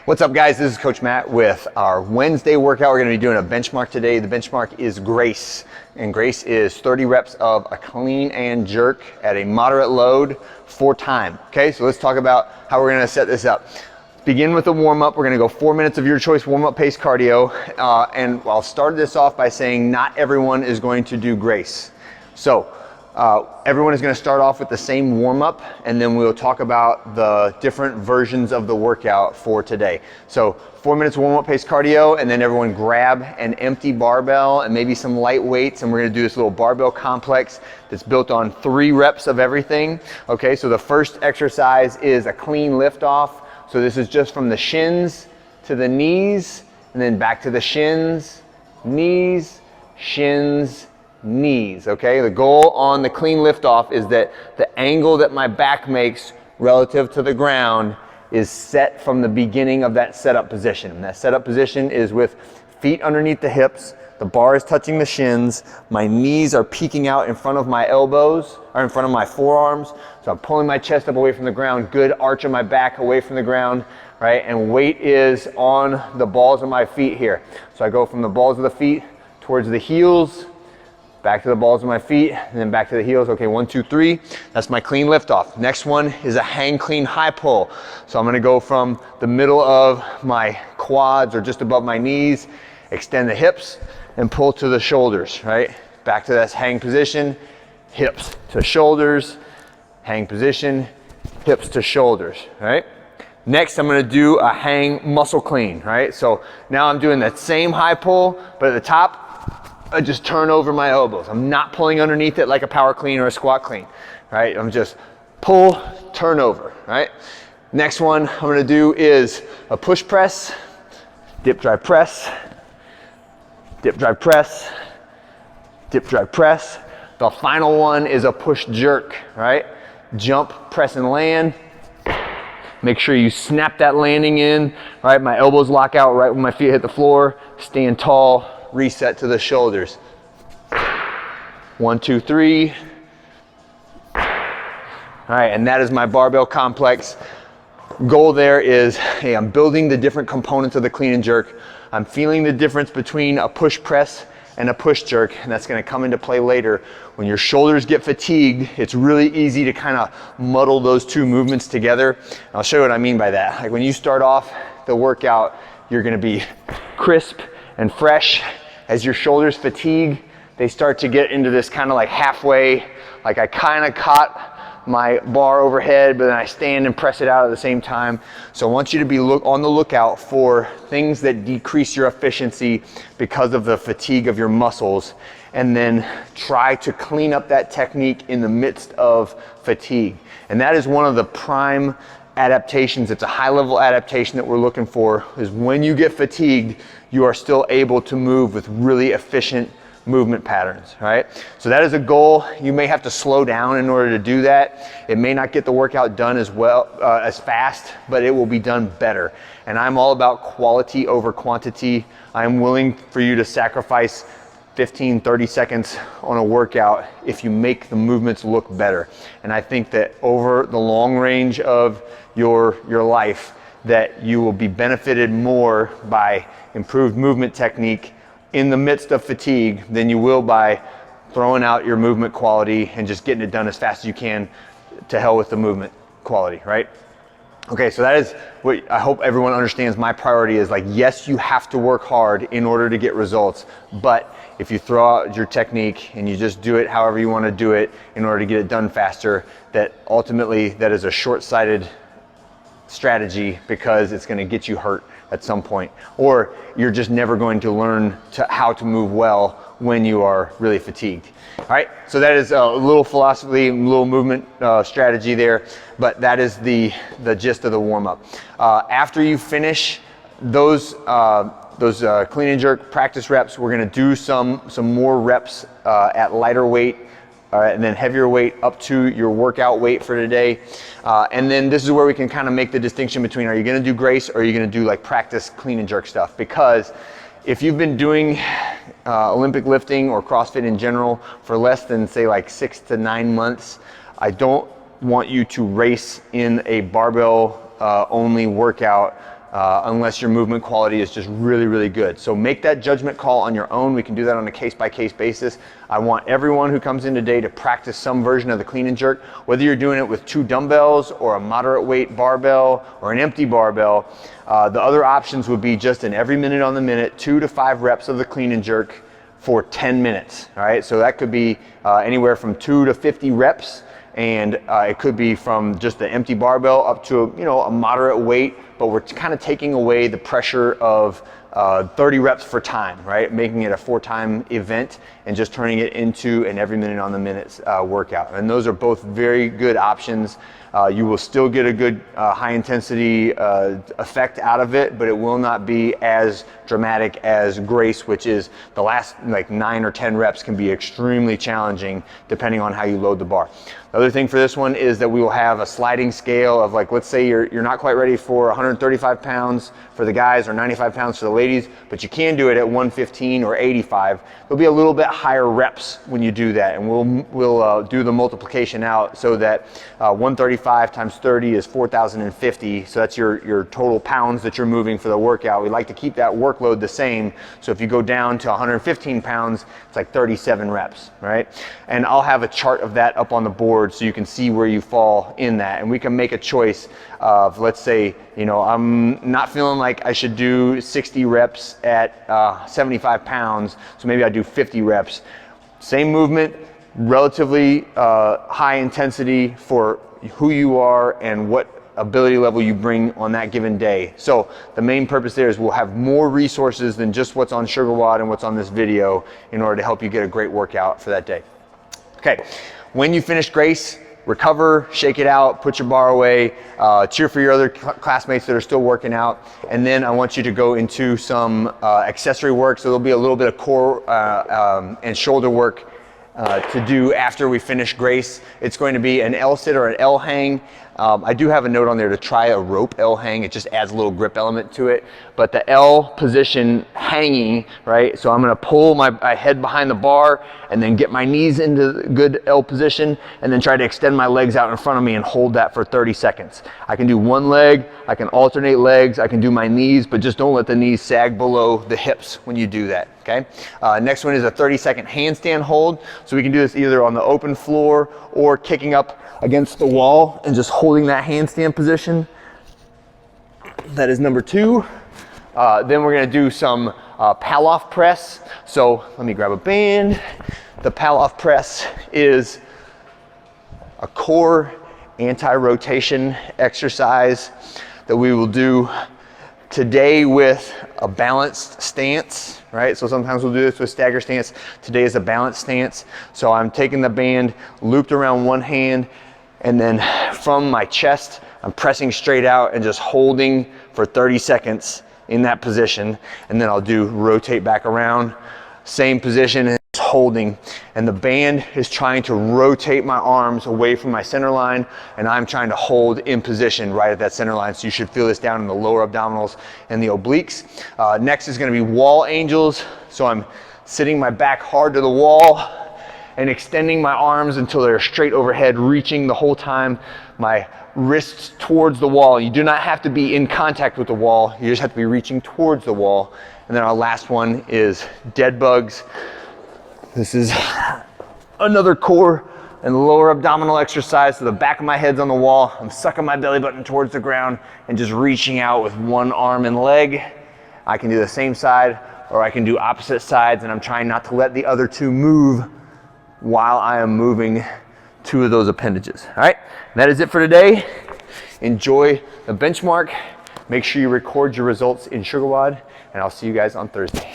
What's up, guys? This is Coach Matt with our Wednesday workout. We're going to be doing a benchmark today. The benchmark is Grace, and Grace is 30 reps of a clean and jerk at a moderate load for time. Okay, so let's talk about how we're going to set this up. Begin with a warm-up. We're going to go 4 minutes of your choice warm-up pace cardio, and I'll start this off by saying not everyone is going to do Grace. So everyone is going to start off with the same warm-up, and then we'll talk about the different versions of the workout for today. So 4 minutes warm-up pace cardio, and then everyone grab an empty barbell and maybe some light weights, and we're going to do this little barbell complex that's built on 3 reps of everything. Okay, so the first exercise is a clean lift off. So this is just from the shins to the knees, and then back to the shins, knees, shins, knees. Okay, the goal on the clean lift off is that the angle that my back makes relative to the ground is set from the beginning of that setup position. And that setup position is with feet underneath the hips, the bar is touching the shins, my knees are peeking out in front of my elbows, or in front of my forearms. So I'm pulling my chest up away from the ground, good arch of my back away from the ground, right? And weight is on the balls of my feet here. So I go from the balls of the feet towards the heels, back to the balls of my feet, and then back to the heels. Okay, 1, 2, 3. That's my clean lift off. Next one is a hang clean high pull. So I'm gonna go from the middle of my quads or just above my knees, extend the hips, and pull to the shoulders, right? Back to that hang position, hips to shoulders, hang position, hips to shoulders, right? Next, I'm gonna do a hang muscle clean, right? So now I'm doing that same high pull, but at the top, I just turn over my elbows. I'm not pulling underneath it like a power clean or a squat clean, right? I'm just pull, turn over, right? Next one I'm gonna do is a push press, dip, drive, press, dip, drive, press, dip, drive, press. The final one is a push jerk, right? Jump, press, and land. Make sure you snap that landing in, right? My elbows lock out right when my feet hit the floor. Stand tall, reset to the shoulders. 1, 2, 3. All right, and that is my barbell complex. Goal there is, hey, I'm building the different components of the clean and jerk. I'm feeling the difference between a push press and a push jerk, and that's gonna come into play later. When your shoulders get fatigued, it's really easy to kind of muddle those two movements together. And I'll show you what I mean by that. Like when you start off the workout, you're gonna be crisp and fresh. As your shoulders fatigue, they start to get into this kind of like halfway, like I kind of caught my bar overhead, but then I stand and press it out at the same time. So I want you to be on the lookout for things that decrease your efficiency because of the fatigue of your muscles, and then try to clean up that technique in the midst of fatigue. And that is one of the prime adaptations. It's a high level adaptation that we're looking for, is when you get fatigued, you are still able to move with really efficient movement patterns, right? So that is a goal. You may have to slow down in order to do that. It may not get the workout done as well, as fast, but it will be done better. And I'm all about quality over quantity. I'm willing for you to sacrifice 15, 30 seconds on a workout if you make the movements look better. And I think that over the long range of your life, that you will be benefited more by improved movement technique in the midst of fatigue than you will by throwing out your movement quality and just getting it done as fast as you can. To hell with the movement quality, right? Okay, so that is what I hope everyone understands. My priority is, like, yes, you have to work hard in order to get results, but if you throw out your technique and you just do it however you want to do it in order to get it done faster, that ultimately that is a short-sighted strategy, because it's going to get you hurt at some point, or you're just never going to learn how to move well when you are really fatigued. All right, so that is a little philosophy, a little movement strategy there, but that is the gist of the warm-up. After you finish those clean and jerk practice reps, we're going to do some more reps at lighter weight, and then heavier weight up to your workout weight for today. And then this is where we can kind of make the distinction between, are you going to do Grace or are you going to do like practice clean and jerk stuff? Because if you've been doing Olympic lifting or CrossFit in general for less than, say, like 6 to 9 months, I don't want you to race in a barbell only workout unless your movement quality is just really, really good. So make that judgment call on your own. We can do that on a case-by-case basis. I want everyone who comes in today to practice some version of the clean and jerk, whether you're doing it with 2 dumbbells or a moderate weight barbell or an empty barbell. The other options would be just an every minute on the minute, 2 to 5 reps of the clean and jerk for 10 minutes, all right? So that could be anywhere from 2 to 50 reps, and it could be from just the empty barbell up to a moderate weight, but we're kind of taking away the pressure of 30 reps for time, right? Making it a 4-time event and just turning it into an every minute on the minute workout. And those are both very good options. You will still get a good high intensity effect out of it, but it will not be as dramatic as Grace, which is the last like 9 or 10 reps can be extremely challenging depending on how you load the bar. The other thing for this one is that we will have a sliding scale of, like, let's say you're not quite ready for 135 pounds for the guys or 95 pounds for the ladies, but you can do it at 115 or 85. There'll be a little bit higher reps when you do that, and we'll do the multiplication out so that 135 times 30 is 4,050. So that's your total pounds that you're moving for the workout. We like to keep that workload the same. So if you go down to 115 pounds, it's like 37 reps, right? And I'll have a chart of that up on the board so you can see where you fall in that, and we can make a choice of, let's say, I'm not feeling like I should do 60 reps at 75 pounds, so maybe I do 50 reps. Same movement, relatively high intensity for who you are and what ability level you bring on that given day. So the main purpose there is we'll have more resources than just what's on SugarWOD and what's on this video in order to help you get a great workout for that day. Okay. When you finish Grace, recover, shake it out, put your bar away, cheer for your other classmates that are still working out, and then I want you to go into some accessory work. So there'll be a little bit of core and shoulder work to do after we finish Grace. It's going to be an L-sit or an L-hang. I do have a note on there to try a rope L-hang. It just adds a little grip element to it. But the L position hanging, right? So I'm gonna pull my head behind the bar and then get my knees into good L position and then try to extend my legs out in front of me and hold that for 30 seconds. I can do one leg, I can alternate legs, I can do my knees, but just don't let the knees sag below the hips when you do that, okay? Next one is a 30-second handstand hold. So we can do this either on the open floor or kicking up against the wall and just holding that handstand position. That is number 2. Then we're gonna do some Pallof press. So let me grab a band. The Pallof press is a core anti-rotation exercise that we will do today with a balanced stance, right? So sometimes we'll do this with stagger stance. Today is a balanced stance. So I'm taking the band looped around one hand, and then from my chest, I'm pressing straight out and just holding for 30 seconds in that position. And then I'll do rotate back around, same position, and just holding. And the band is trying to rotate my arms away from my center line, and I'm trying to hold in position right at that center line. So you should feel this down in the lower abdominals and the obliques. Next is gonna be wall angels. So I'm sitting my back hard to the wall and extending my arms until they're straight overhead, reaching the whole time, my wrists towards the wall. You do not have to be in contact with the wall, you just have to be reaching towards the wall. And then our last one is dead bugs. This is another core and lower abdominal exercise. So the back of my head's on the wall, I'm sucking my belly button towards the ground and just reaching out with one arm and leg. I can do the same side, or I can do opposite sides, and I'm trying not to let the other two move while I am moving 2 of those appendages. All right, that is it for today. Enjoy the benchmark. Make sure you record your results in SugarWOD, and I'll see you guys on Thursday.